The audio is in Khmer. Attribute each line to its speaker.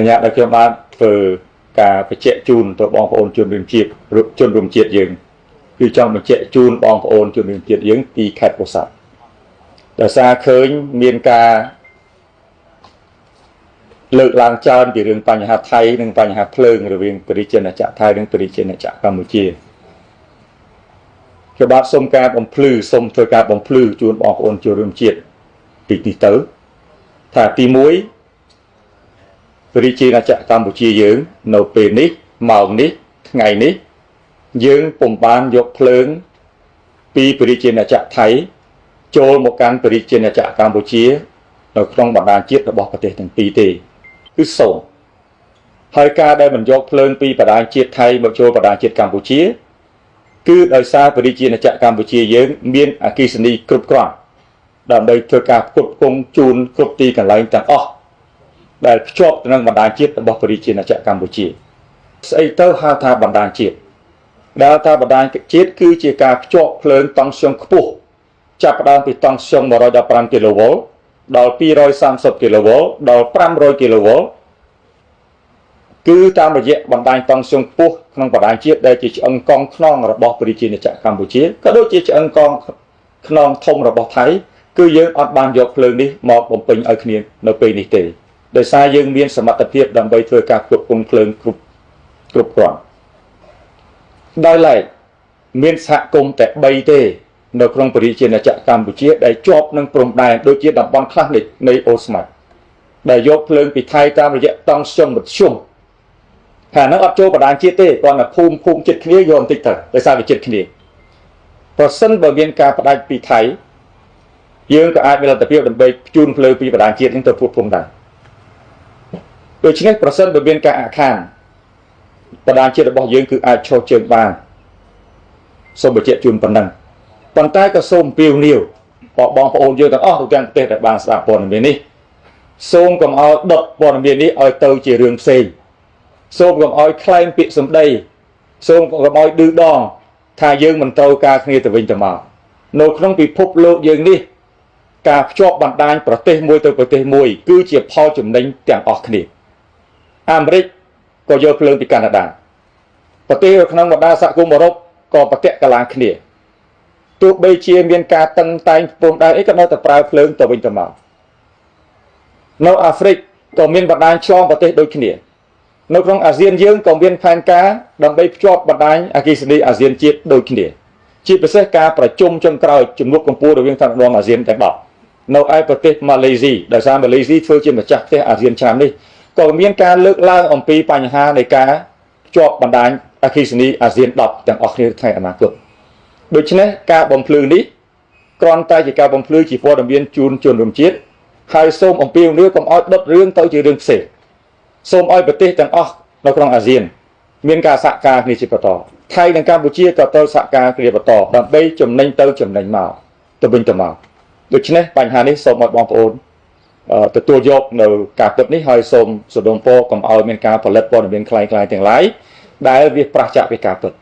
Speaker 1: nhà đã kêu bạn về cả phải chạy chun tôi bong ôn chun rừng chiết dừngคือtrongมันเจจูนบองโอนจนเป็นเกียรติยังปีแคทบริษัทแต่ซาเคยเมียนกาเลิกล้างจานที่เรื่องปัญหาไทยเรื่องปัญหาเพลิงหรือเรื่องปริเจนจากไทยเรื่องปริเจนจากกัมพูชีกระบาดสมการบ่มพลือสมเทอการบ่มพลือจูนบองโอนจนเรื่องเจียปีติเตอร์ถ้าตีมวยปริเจนจากกัมพูชียังโนเปนิเมานิไงนิយើងពុំបានយកភ្លើងពីប្រជាជនចក្រថៃចូលមកកាន់ប្រជាជនចក្រកម្ពុជានៅក្នុងបណ្ដាជាតិរបស់ប្រទេសទាំងពីរទេគឺសូមហើយការដែលមិនយកភ្លើងពីបណ្ដាជាតិថៃមកចូលបណ្ដាជាតិកម្ពុជាគឺដោយសារប្រជាជនចក្រកម្ពុជាយើងមានអគ្គិសនីគ្រប់គ្រាន់ដើម្បីធ្វើការផ្គត់ផ្គង់ជូនគ្រប់ទីកន្លែងទាំងអស់ដែលភ្ជាប់ទៅនឹងបណ្ដាជាតិរបស់ប្រជាជនចក្រកម្ពុជាស្អីទៅហៅថាបណ្ដាជាតិដែលថាបណ្ដាជាតិគឺជាការភ្ជាប់ភ្លើងតង់ស្យុងខ្ពស់ចាប់ផ្ដើមពីតង់ស្យុង115 kV ដល់230 kV ដល់500 kV គឺតាមរយៈបណ្ដាញតង់ស្យុងខ្ពស់ក្នុងបណ្ដាជាតិដែលជាឆ្អឹងកងខ្នងរបស់ប្រជាជនកម្ពុជាក៏ដូចជាឆ្អឹងកងខ្នងធំរបស់ថៃគឺយើងអត់បានយកភ្លើងនេះមកបំពេញឲ្យគ្នានៅពេលនេះទេដោយសារយើងមានសមត្ថភាពដើម្បីធ្វើការផ្គត់ផ្គង់ភ្លើងគ្រប់គ្រាន់ដោយឡែកមានសហគមន៍តែ3ទេនៅក្នុងប្រជាជនកម្ពុជាដែលជាប់នឹងព្រំដែនដូចជាតំបន់ខ្លះនៃអូស្មាត់ដែលយកភ្លើងពីថៃតាមរយៈតង់ស្យុងមធ្យមខាងហ្នឹងអត់ចូលបណ្ដាជាតិទេគាត់តែភូមិចិត្តគ្នាយកបន្តិចទៅដោយសារវាចិត្តគ្នាប្រសិនបើមានការផ្ដាច់ពីថៃយើងក៏អាចមានលទ្ធភាពដើម្បីជូនភ្លើងពីបណ្ដាជាតិហ្នឹងទៅពួកភូមិដែរដូច្នេះប្រសិនបើមានការអាខានបណ្ដាជាតិរបស់យើងគឺអាចឈរជើងបានសូមបញ្ជាក់ជូនប៉ុណ្ណឹងប៉ុន្តែក៏សូមអំពាវនាវបងប្អូនយើងទាំងអស់ទូទាំងប្រទេសដែលបានស្ដាប់ព័ត៌មាននេះសូមកុំឲ្យដុតព័ត៌មាននេះឲ្យទៅជារឿងផ្សេងសូមកុំឲ្យខ្លែងពាក្យសម្ដីសូមកុំឲ្យឌឺដងថាយើងមិនត្រូវការគ្នាទៅវិញទៅមកនៅក្នុងពិភពលោកយើងនេះការភ្ជាប់បណ្ដាញប្រទេសមួយទៅប្រទេសមួយគឺជាផលចំណេញទាំងអស់គ្នាអាមេរិកក៏យកភ្លើងពីកាណាដាប្រទេសក្នុងបណ្ដាសហគមន៍អឺរ៉ុបក៏ប្រតិកលាគ្នាទោះបីជាមានការតឹងតែងពងដែរអីក៏នៅតែប្រើភ្លើងទៅវិញទៅមកនៅអាហ្វ្រិកក៏មានបណ្ដាញឆ្លងប្រទេសដូចគ្នានៅក្នុងអាស៊ានយើងក៏មានផែនការដើម្បីភ្ជាប់បណ្ដាញអគ្គិសនីអាស៊ានជាតិដូចគ្នាជាពិសេសការប្រជុំចុងក្រោយជំនួបកម្ពុជារវាងថ្នាក់ដឹកនាំអាស៊ានទាំង10នៅឯប្រទេសម៉ាឡេស៊ីដោយសារម៉ាឡេស៊ីធ្វើជាម្ចាស់ផ្ទះអាស៊ានឆ្នាំនេះក៏មានការលើកឡើងអំពីបញ្ហានៃការភ្ជាប់បណ្ដាញអគ្គិសនីអាស៊ាន10ទាំងអស់គ្នាថ្ងៃអនាគតដូច្នេះការបំភ្លឺនេះគ្រាន់តែជាការបំភ្លឺជាព័ត៌មានជូនជនរួមជាតិហើយសូមអំពាវនាវកុំឲ្យដុតរឿងទៅជារឿងផ្សេងសូមឲ្យប្រទេសទាំងអស់នៅក្នុងអាស៊ានមានការសហការគ្នាជាបន្តថៃនិងកម្ពុជាក៏ត្រូវសហការគ្នាបន្តដើម្បីចំណេញទៅចំណេញមកទៅវិញទៅមកដូច្នេះបញ្ហានេះសូមឲ្យបងប្អូនទទួលយកនៅការពិតនេះហើយសូមសដុំពរកុំឲ្យមានការផលិតព័ត៌មានคล้ายៗទាំងឡាយដែលវាប្រឆាចពីការពិត